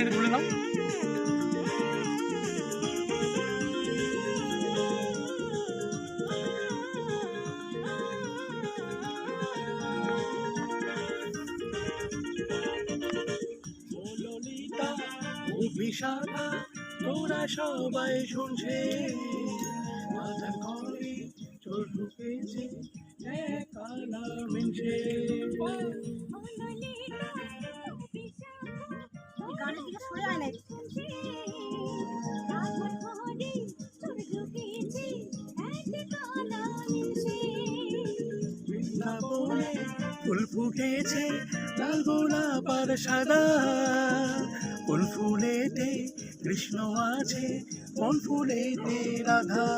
মেশিনে তুলে নাও। বিশাখা তোরা সবাই শুনছে, মাথার ঘরে চোর ঢুকেছে কালা মিনছে। গানের দিকে সরে আয় না। বৃন্দাবনে ফুল ফুটেছে লাল গোলাপ আর সাদা, কোন ফুলেতে কৃষ্ণ আছে কোন ফুলেতে রাধা।